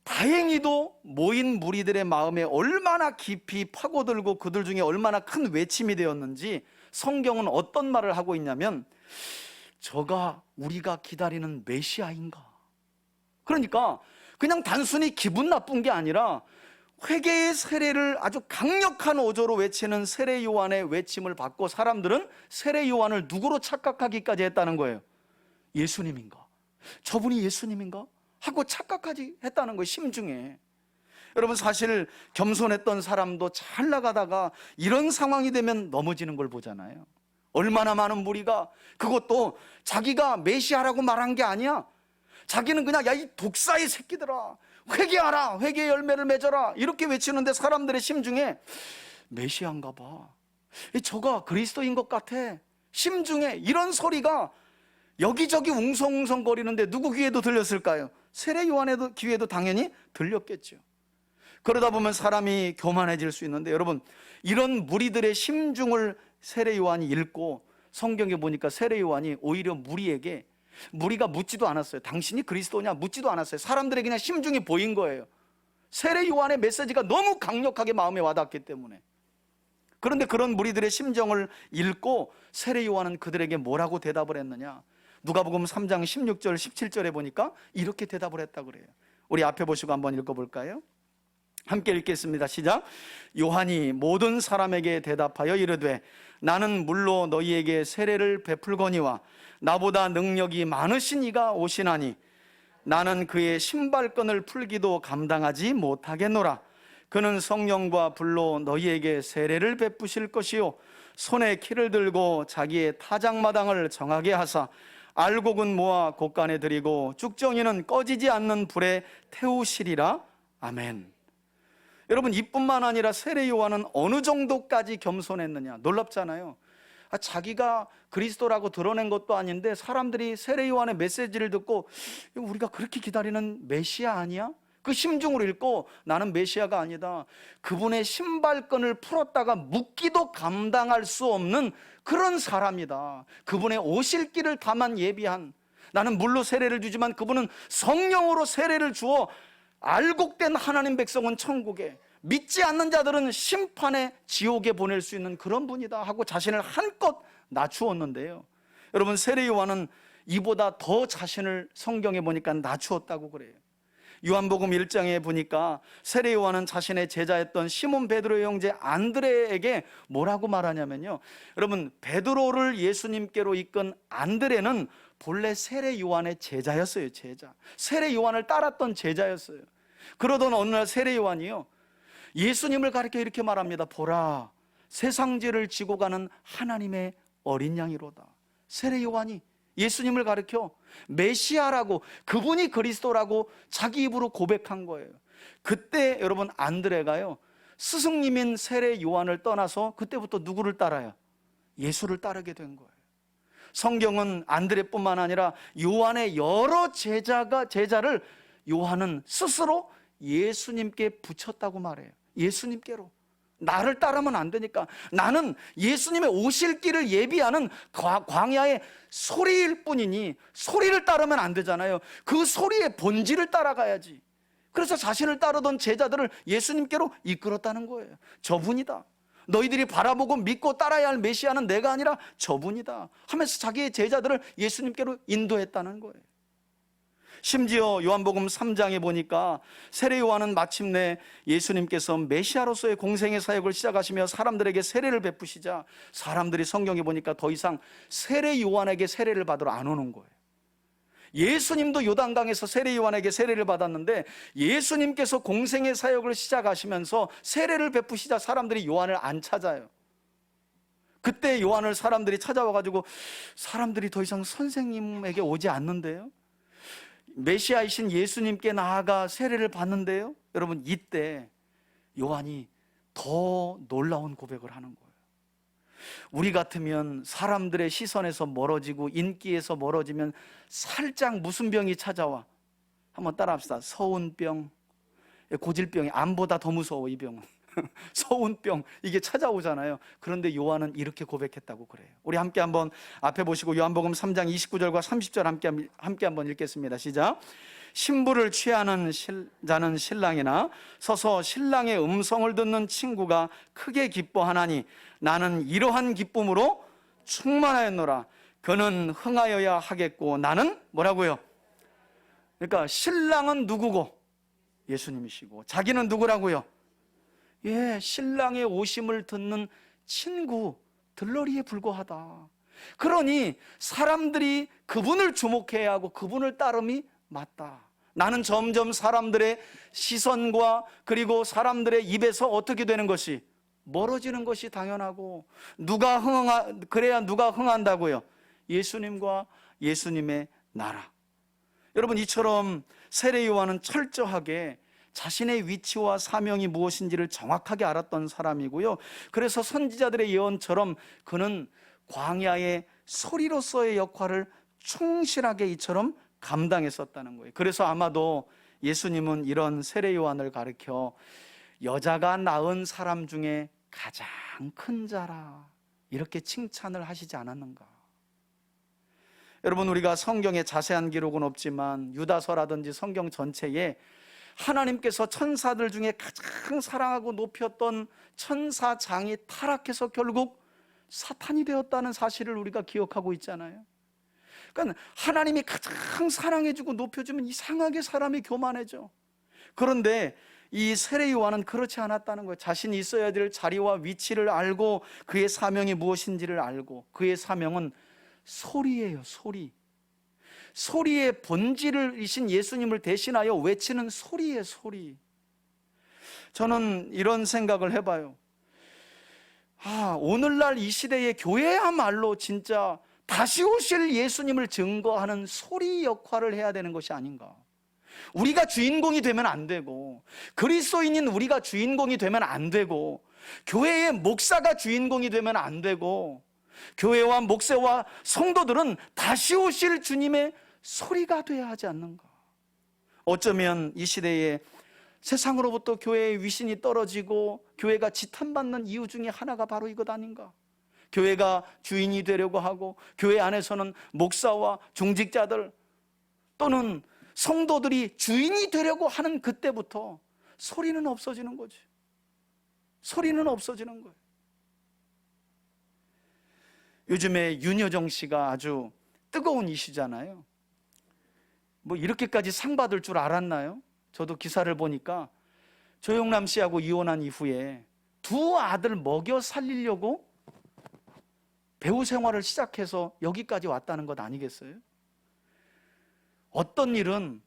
Speaker 1: 다행히도 모인 무리들의 마음에 얼마나 깊이 파고들고 그들 중에 얼마나 큰 외침이 되었는지 성경은 어떤 말을 하고 있냐면, 저가 우리가 기다리는 메시아인가? 그러니까 그냥 단순히 기분 나쁜 게 아니라 회개의 세례를 아주 강력한 어조로 외치는 세례 요한의 외침을 받고 사람들은 세례 요한을 누구로 착각하기까지 했다는 거예요. 예수님인가? 저분이 예수님인가? 하고 착각하지 했다는 거예요, 심중에. 여러분, 사실 겸손했던 사람도 잘 나가다가 이런 상황이 되면 넘어지는 걸 보잖아요. 얼마나 많은 무리가, 그것도 자기가 메시아라고 말한 게 아니야. 자기는 그냥 야, 이 독사의 새끼들아, 회개하라, 회개의 열매를 맺어라, 이렇게 외치는데 사람들의 심중에 메시아인가 봐, 저가 그리스도인 것 같아, 심중에 이런 소리가 여기저기 웅성웅성거리는데 누구 귀에도 들렸을까요? 세례 요한의 귀에도 당연히 들렸겠죠. 그러다 보면 사람이 교만해질 수 있는데, 여러분, 이런 무리들의 심중을 세례 요한이 읽고 성경에 보니까 세례 요한이 오히려 무리가 묻지도 않았어요. 당신이 그리스도냐 묻지도 않았어요. 사람들의 그냥 심중이 보인 거예요. 세례 요한의 메시지가 너무 강력하게 마음에 와닿기 때문에. 그런데 그런 무리들의 심정을 읽고 세례 요한은 그들에게 뭐라고 대답을 했느냐? 누가복음 3장 16절 17절에 보니까 이렇게 대답을 했다고 그래요. 우리 앞에 보시고 한번 읽어볼까요? 함께 읽겠습니다. 시작. 요한이 모든 사람에게 대답하여 이르되 나는 물로 너희에게 세례를 베풀거니와 나보다 능력이 많으신 이가 오시나니 나는 그의 신발끈을 풀기도 감당하지 못하겠노라. 그는 성령과 불로 너희에게 세례를 베푸실 것이요 손에 키를 들고 자기의 타작마당을 정하게 하사 알곡은 모아 곳간에 들이고 쭉정이는 꺼지지 않는 불에 태우시리라. 아멘. 여러분, 이뿐만 아니라 세례 요한은 어느 정도까지 겸손했느냐, 놀랍잖아요. 자기가 그리스도라고 드러낸 것도 아닌데 사람들이 세례 요한의 메시지를 듣고 우리가 그렇게 기다리는 메시아 아니야? 그 심중으로 읽고 나는 메시아가 아니다, 그분의 신발끈을 풀었다가 묶기도 감당할 수 없는 그런 사람이다, 그분의 오실 길을 다만 예비한, 나는 물로 세례를 주지만 그분은 성령으로 세례를 주어 알곡된 하나님 백성은 천국에, 믿지 않는 자들은 심판의 지옥에 보낼 수 있는 그런 분이다 하고 자신을 한껏 낮추었는데요, 여러분, 세례 요한은 이보다 더 자신을 성경에 보니까 낮추었다고 그래요. 요한복음 1장에 보니까 세례 요한은 자신의 제자였던 시몬 베드로의 형제 안드레에게 뭐라고 말하냐면요, 여러분, 베드로를 예수님께로 이끈 안드레는 본래 세례 요한의 제자였어요. 세례 요한을 따랐던 제자였어요. 그러던 어느 날 세례 요한이요, 예수님을 가리켜 이렇게 말합니다. 보라, 세상 죄를 지고 가는 하나님의 어린 양이로다. 세례 요한이 예수님을 가리켜 메시아라고, 그분이 그리스도라고 자기 입으로 고백한 거예요. 그때 여러분 안드레가요, 스승님인 세례 요한을 떠나서 그때부터 누구를 따라요? 예수를 따르게 된 거예요. 성경은 안드레뿐만 아니라 요한의 여러 제자를 요한은 스스로 예수님께 붙였다고 말해요. 예수님께로. 나를 따르면 안 되니까, 나는 예수님의 오실 길을 예비하는 광야의 소리일 뿐이니 소리를 따르면 안 되잖아요. 그 소리의 본질을 따라가야지. 그래서 자신을 따르던 제자들을 예수님께로 이끌었다는 거예요. 저분이다, 너희들이 바라보고 믿고 따라야 할 메시아는 내가 아니라 저분이다 하면서 자기의 제자들을 예수님께로 인도했다는 거예요. 심지어 요한복음 3장에 보니까 세례 요한은 마침내 예수님께서 메시아로서의 공생의 사역을 시작하시며 사람들에게 세례를 베푸시자 사람들이 성경에 보니까 더 이상 세례 요한에게 세례를 받으러 안 오는 거예요. 예수님도 요단강에서 세례 요한에게 세례를 받았는데 예수님께서 공생의 사역을 시작하시면서 세례를 베푸시자 사람들이 요한을 안 찾아요. 그때 요한을 사람들이 찾아와가지고 사람들이 더 이상 선생님에게 오지 않는데요, 메시아이신 예수님께 나아가 세례를 받는데요, 여러분 이때 요한이 더 놀라운 고백을 하는 거예요. 우리 같으면 사람들의 시선에서 멀어지고 인기에서 멀어지면 살짝 무슨 병이 찾아와? 한번 따라합시다. 서운병, 고질병이 암보다 더 무서워. 이 병은 서운병, 이게 찾아오잖아요. 그런데 요한은 이렇게 고백했다고 그래요. 우리 함께 한번 앞에 보시고 요한복음 3장 29절과 30절 함께 한번 읽겠습니다. 시작. 신부를 취하는 자는 신랑이나 서서 신랑의 음성을 듣는 친구가 크게 기뻐하나니 나는 이러한 기쁨으로 충만하였노라. 그는 흥하여야 하겠고 나는 뭐라고요? 그러니까 신랑은 누구고? 예수님이시고 자기는 누구라고요? 예, 신랑의 오심을 듣는 친구, 들러리에 불과하다. 그러니 사람들이 그분을 주목해야 하고 그분을 따름이 맞다. 나는 점점 사람들의 시선과 그리고 사람들의 입에서 어떻게 되는 것이 멀어지는 것이 당연하고, 그래야 누가 흥한다고요? 예수님과 예수님의 나라. 여러분, 이처럼 세례 요한은 철저하게 자신의 위치와 사명이 무엇인지를 정확하게 알았던 사람이고요, 그래서 선지자들의 예언처럼 그는 광야의 소리로서의 역할을 충실하게 이처럼 감당했었다는 거예요. 그래서 아마도 예수님은 이런 세례 요한을 가리켜 여자가 낳은 사람 중에 가장 큰 자라 이렇게 칭찬을 하시지 않았는가. 여러분, 우리가 성경에 자세한 기록은 없지만 유다서라든지 성경 전체에 하나님께서 천사들 중에 가장 사랑하고 높였던 천사장이 타락해서 결국 사탄이 되었다는 사실을 우리가 기억하고 있잖아요. 그러니까 하나님이 가장 사랑해주고 높여주면 이상하게 사람이 교만해져. 그런데 이 세례 요한은 그렇지 않았다는 거예요. 자신이 있어야 될 자리와 위치를 알고 그의 사명이 무엇인지를 알고, 그의 사명은 소리예요. 소리의 본질이신 예수님을 대신하여 외치는 소리예요. 소리. 저는 이런 생각을 해봐요. 오늘날 이 시대의 교회야말로 진짜 다시 오실 예수님을 증거하는 소리 역할을 해야 되는 것이 아닌가. 우리가 주인공이 되면 안 되고, 그리스도인인 우리가 주인공이 되면 안 되고, 교회의 목사가 주인공이 되면 안 되고, 교회와 목사와 성도들은 다시 오실 주님의 소리가 되어야 하지 않는가. 어쩌면 이 시대에 세상으로부터 교회의 위신이 떨어지고 교회가 지탄받는 이유 중에 하나가 바로 이것 아닌가. 교회가 주인이 되려고 하고 교회 안에서는 목사와 중직자들 또는 성도들이 주인이 되려고 하는 그때부터 소리는 없어지는 거지. 소리는 없어지는 거예요. 요즘에 윤여정 씨가 아주 뜨거운 이슈잖아요. 뭐 이렇게까지 상 받을 줄 알았나요? 저도 기사를 보니까 조영남 씨하고 이혼한 이후에 두 아들 먹여 살리려고 배우 생활을 시작해서 여기까지 왔다는 것 아니겠어요? 어떤 일은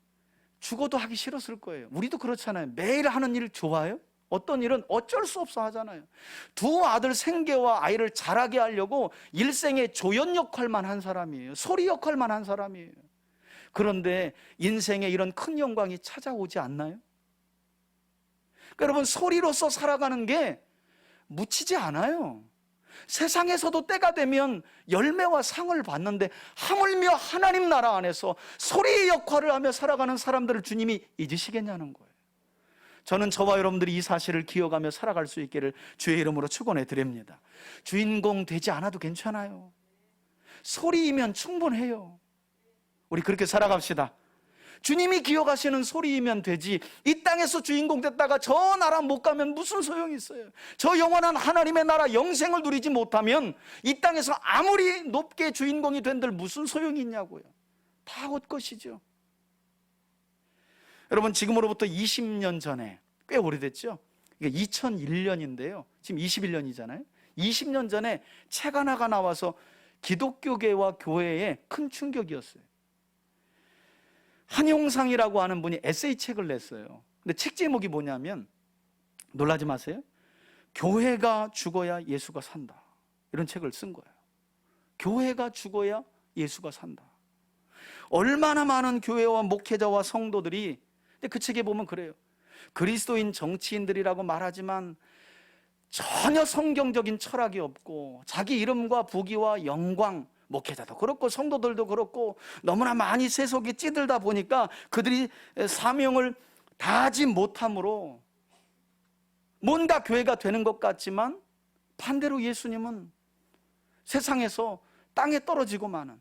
Speaker 1: 죽어도 하기 싫었을 거예요. 우리도 그렇잖아요. 매일 하는 일 좋아요? 어떤 일은 어쩔 수 없어 하잖아요. 두 아들 생계와 아이를 자라게 하려고 일생의 조연 역할만 한 사람이에요. 소리 역할만 한 사람이에요. 그런데 인생에 이런 큰 영광이 찾아오지 않나요? 그러니까 여러분, 소리로서 살아가는 게 묻히지 않아요. 세상에서도 때가 되면 열매와 상을 받는데 하물며 하나님 나라 안에서 소리의 역할을 하며 살아가는 사람들을 주님이 잊으시겠냐는 거예요. 저는 저와 여러분들이 이 사실을 기억하며 살아갈 수 있기를 주의 이름으로 축원해 드립니다. 주인공 되지 않아도 괜찮아요. 소리이면 충분해요. 우리 그렇게 살아갑시다. 주님이 기억하시는 소리이면 되지, 이 땅에서 주인공 됐다가 저 나라 못 가면 무슨 소용이 있어요? 저 영원한 하나님의 나라 영생을 누리지 못하면 이 땅에서 아무리 높게 주인공이 된들 무슨 소용이 있냐고요. 다 헛것이죠. 여러분, 지금으로부터 20년 전에, 꽤 오래됐죠? 이게 2001년인데요 지금 21년이잖아요 20년 전에 책 하나가 나와서 기독교계와 교회에 큰 충격이었어요. 한용상이라고 하는 분이 에세이 책을 냈어요. 근데 책 제목이 뭐냐면, 놀라지 마세요, 교회가 죽어야 예수가 산다, 이런 책을 쓴 거예요. 교회가 죽어야 예수가 산다. 얼마나 많은 교회와 목회자와 성도들이, 근데 그 책에 보면 그래요. 그리스도인 정치인들이라고 말하지만 전혀 성경적인 철학이 없고 자기 이름과 부귀와 영광, 목회자도 그렇고 성도들도 그렇고 너무나 많이 세속에 찌들다 보니까 그들이 사명을 다하지 못함으로 뭔가 교회가 되는 것 같지만 반대로 예수님은 세상에서 땅에 떨어지고 마는,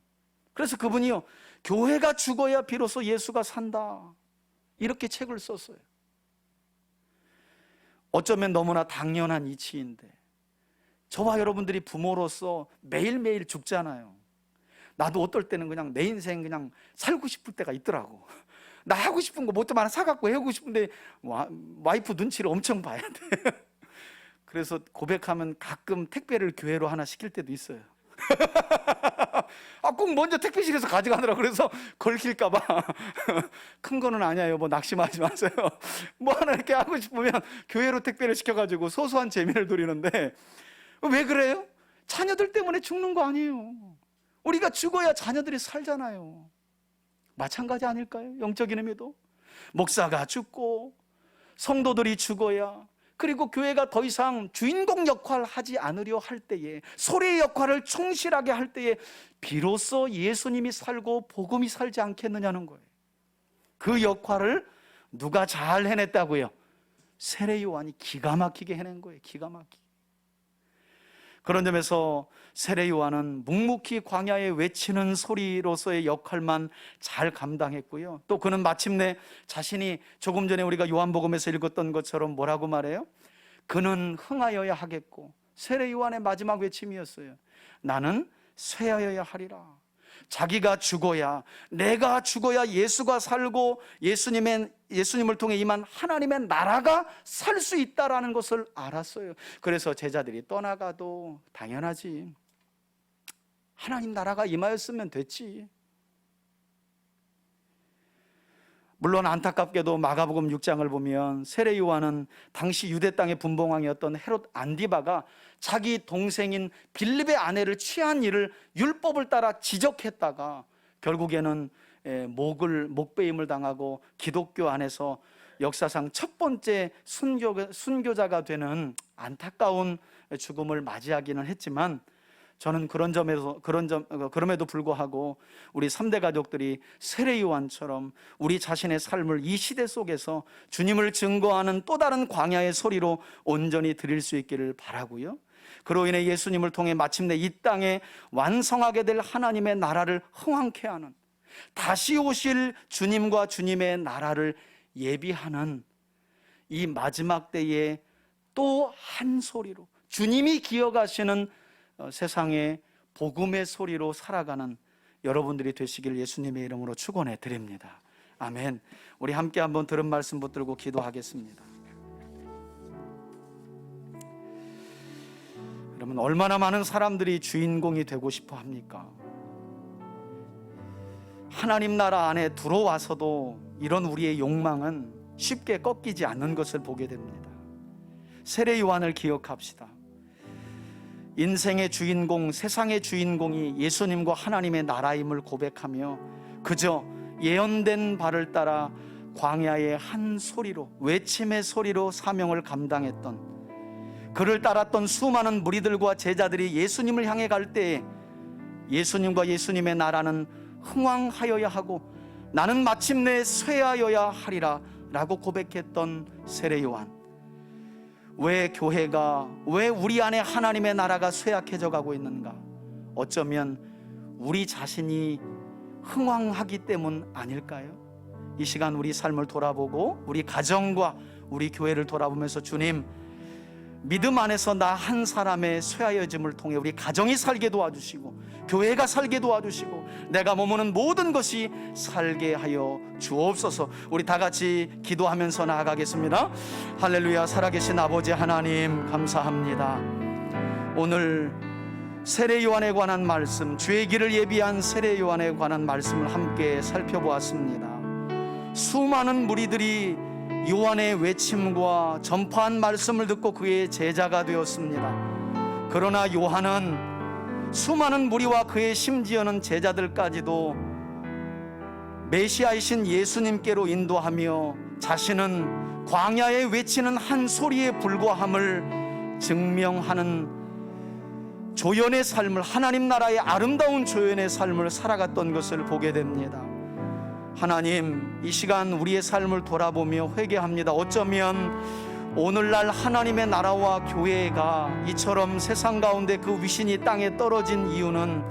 Speaker 1: 그래서 그분이요, 교회가 죽어야 비로소 예수가 산다, 이렇게 책을 썼어요. 어쩌면 너무나 당연한 이치인데 저와 여러분들이 부모로서 매일매일 죽잖아요. 나도 어떨 때는 그냥 내 인생 그냥 살고 싶을 때가 있더라고. 나 하고 싶은 거 뭐 좀 하나 사갖고 해오고 싶은데 와이프 눈치를 엄청 봐야 돼. 그래서 고백하면 가끔 택배를 교회로 하나 시킬 때도 있어요. 꼭 먼저 택배실에서 가져가느라 그래서 걸릴까봐. 큰 거는 아니야 여보, 낙심하지 마세요. 뭐 하나 이렇게 하고 싶으면 교회로 택배를 시켜가지고 소소한 재미를 누리는데, 왜 그래요? 자녀들 때문에 죽는 거 아니에요. 우리가 죽어야 자녀들이 살잖아요. 마찬가지 아닐까요? 영적인 의미도 목사가 죽고 성도들이 죽어야, 그리고 교회가 더 이상 주인공 역할을 하지 않으려 할 때에, 소리의 역할을 충실하게 할 때에 비로소 예수님이 살고 복음이 살지 않겠느냐는 거예요. 그 역할을 누가 잘 해냈다고요? 세례 요한이 기가 막히게 해낸 거예요. 기가 막히게. 그런 점에서 세례 요한은 묵묵히 광야에 외치는 소리로서의 역할만 잘 감당했고요. 또 그는 마침내 자신이 조금 전에 우리가 요한복음에서 읽었던 것처럼 뭐라고 말해요? 그는 흥하여야 하겠고, 세례 요한의 마지막 외침이었어요. 나는 쇠하여야 하리라. 자기가 죽어야, 내가 죽어야 예수가 살고 예수님을 통해 임한 하나님의 나라가 살 수 있다라는 것을 알았어요. 그래서 제자들이 떠나가도 당연하지, 하나님 나라가 임하였으면 됐지. 물론 안타깝게도 마가복음 6장을 보면 세례 요한은 당시 유대 땅의 분봉왕이었던 헤롯 안디바가 자기 동생인 빌립의 아내를 취한 일을 율법을 따라 지적했다가 결국에는 목배임을 당하고 기독교 안에서 역사상 첫 번째 순교자가 되는 안타까운 죽음을 맞이하기는 했지만, 저는 그럼에도 불구하고 우리 3대 가족들이 세례 요한처럼 우리 자신의 삶을 이 시대 속에서 주님을 증거하는 또 다른 광야의 소리로 온전히 드릴 수 있기를 바라고요. 그로 인해 예수님을 통해 마침내 이 땅에 완성하게 될 하나님의 나라를 흥황케 하는, 다시 오실 주님과 주님의 나라를 예비하는 이 마지막 때에 또 한 소리로 주님이 기억하시는 세상의 복음의 소리로 살아가는 여러분들이 되시길 예수님의 이름으로 축원해 드립니다. 아멘. 우리 함께 한번 들은 말씀 붙들고 기도하겠습니다. 여러분, 얼마나 많은 사람들이 주인공이 되고 싶어 합니까? 하나님 나라 안에 들어와서도 이런 우리의 욕망은 쉽게 꺾이지 않는 것을 보게 됩니다. 세례 요한을 기억합시다. 인생의 주인공, 세상의 주인공이 예수님과 하나님의 나라임을 고백하며 그저 예언된 바를 따라 광야의 한 소리로, 외침의 소리로 사명을 감당했던, 그를 따랐던 수많은 무리들과 제자들이 예수님을 향해 갈 때에 예수님과 예수님의 나라는 흥왕하여야 하고 나는 마침내 쇠하여야 하리라 라고 고백했던 세례 요한. 왜 교회가, 왜 우리 안에 하나님의 나라가 쇠약해져 가고 있는가? 어쩌면 우리 자신이 흥왕하기 때문 아닐까요? 이 시간 우리 삶을 돌아보고 우리 가정과 우리 교회를 돌아보면서 주님, 믿음 안에서 나 한 사람의 쇠하여짐을 통해 우리 가정이 살게 도와주시고 교회가 살게 도와주시고 내가 머무는 모든 것이 살게 하여 주옵소서. 우리 다 같이 기도하면서 나아가겠습니다. 할렐루야. 살아계신 아버지 하나님 감사합니다. 오늘 세례 요한에 관한 말씀, 주의 길을 예비한 세례 요한에 관한 말씀을 함께 살펴보았습니다. 수많은 무리들이 요한의 외침과 전파한 말씀을 듣고 그의 제자가 되었습니다. 그러나 요한은 수많은 무리와 그의 심지어는 제자들까지도 메시아이신 예수님께로 인도하며 자신은 광야에 외치는 한 소리에 불과함을 증명하는 조연의 삶을, 하나님 나라의 아름다운 조연의 삶을 살아갔던 것을 보게 됩니다. 하나님, 이 시간 우리의 삶을 돌아보며 회개합니다. 어쩌면 오늘날 하나님의 나라와 교회가 이처럼 세상 가운데 그 위신이 땅에 떨어진 이유는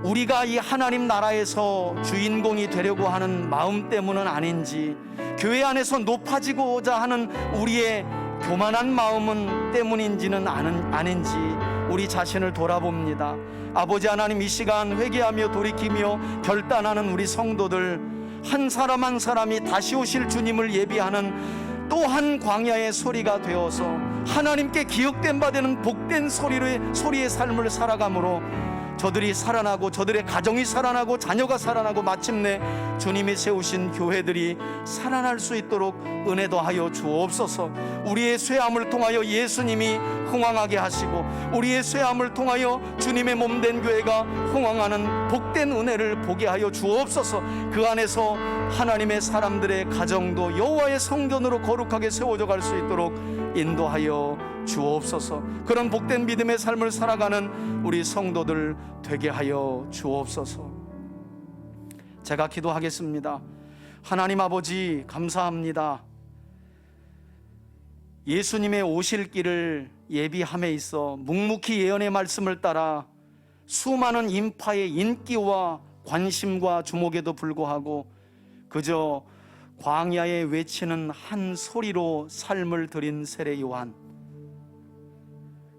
Speaker 1: 우리가 이 하나님 나라에서 주인공이 되려고 하는 마음 때문은 아닌지, 교회 안에서 높아지고자 하는 우리의 교만한 마음은 때문인지는 아닌지 우리 자신을 돌아봅니다. 아버지 하나님, 이 시간 회개하며 돌이키며 결단하는 우리 성도들 한 사람 한 사람이 다시 오실 주님을 예비하는 또한 광야의 소리가 되어서 하나님께 기억된 바 되는 복된 소리의 삶을 살아감으로 저들이 살아나고 저들의 가정이 살아나고 자녀가 살아나고 마침내 주님이 세우신 교회들이 살아날 수 있도록 은혜 더하여 주옵소서. 우리의 쇠함을 통하여 예수님이 흥왕하게 하시고 우리의 쇠함을 통하여 주님의 몸된 교회가 흥왕하는 복된 은혜를 보게 하여 주옵소서. 그 안에서 하나님의 사람들의 가정도 여호와의 성전으로 거룩하게 세워져 갈 수 있도록 인도하여 주옵소서. 그런 복된 믿음의 삶을 살아가는 우리 성도들 되게 하여 주옵소서. 제가 기도하겠습니다. 하나님 아버지 감사합니다. 예수님의 오실 길을 예비함에 있어 묵묵히 예언의 말씀을 따라 수많은 인파의 인기와 관심과 주목에도 불구하고 그저 광야에 외치는 한 소리로 삶을 드린 세례 요한,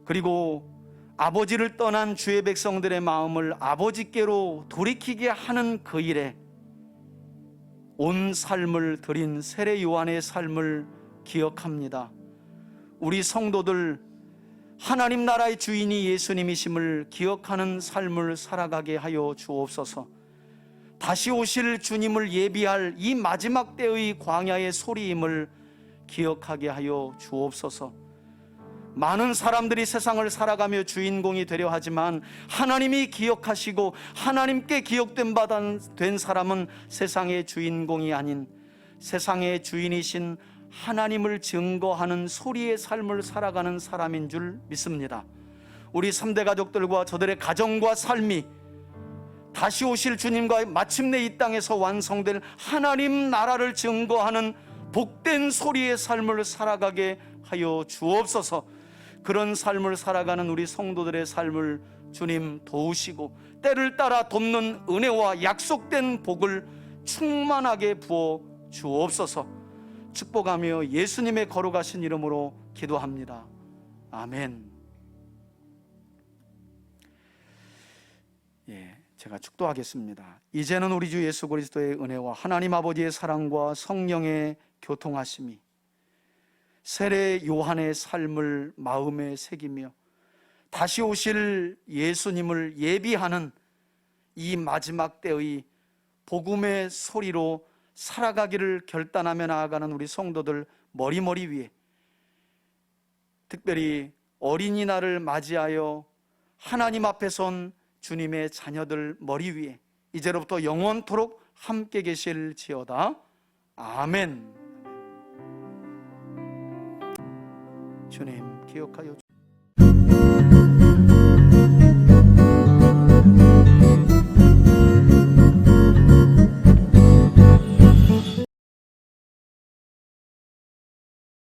Speaker 1: 그리고 아버지를 떠난 주의 백성들의 마음을 아버지께로 돌이키게 하는 그 일에 온 삶을 드린 세례 요한의 삶을 기억합니다. 우리 성도들 하나님 나라의 주인이 예수님이심을 기억하는 삶을 살아가게 하여 주옵소서. 다시 오실 주님을 예비할 이 마지막 때의 광야의 소리임을 기억하게 하여 주옵소서. 많은 사람들이 세상을 살아가며 주인공이 되려 하지만 하나님이 기억하시고 하나님께 기억된 바 된 사람은 세상의 주인공이 아닌 세상의 주인이신 하나님을 증거하는 소리의 삶을 살아가는 사람인 줄 믿습니다. 우리 3대 가족들과 저들의 가정과 삶이 다시 오실 주님과 마침내 이 땅에서 완성될 하나님 나라를 증거하는 복된 소리의 삶을 살아가게 하여 주옵소서. 그런 삶을 살아가는 우리 성도들의 삶을 주님 도우시고 때를 따라 돕는 은혜와 약속된 복을 충만하게 부어 주옵소서. 축복하며 예수님의 거룩하신 이름으로 기도합니다. 아멘. 제가 축도하겠습니다. 이제는 우리 주 예수 그리스도의 은혜와 하나님 아버지의 사랑과 성령의 교통하심이 세례 요한의 삶을 마음에 새기며 다시 오실 예수님을 예비하는 이 마지막 때의 복음의 소리로 살아가기를 결단하며 나아가는 우리 성도들 머리머리 위에 특별히 어린이날을 맞이하여 하나님 앞에 선 주님의 자녀들 머리 위에 이제로부터 영원토록 함께 계실지어다. 아멘. 주님 기억하여 주옵소서.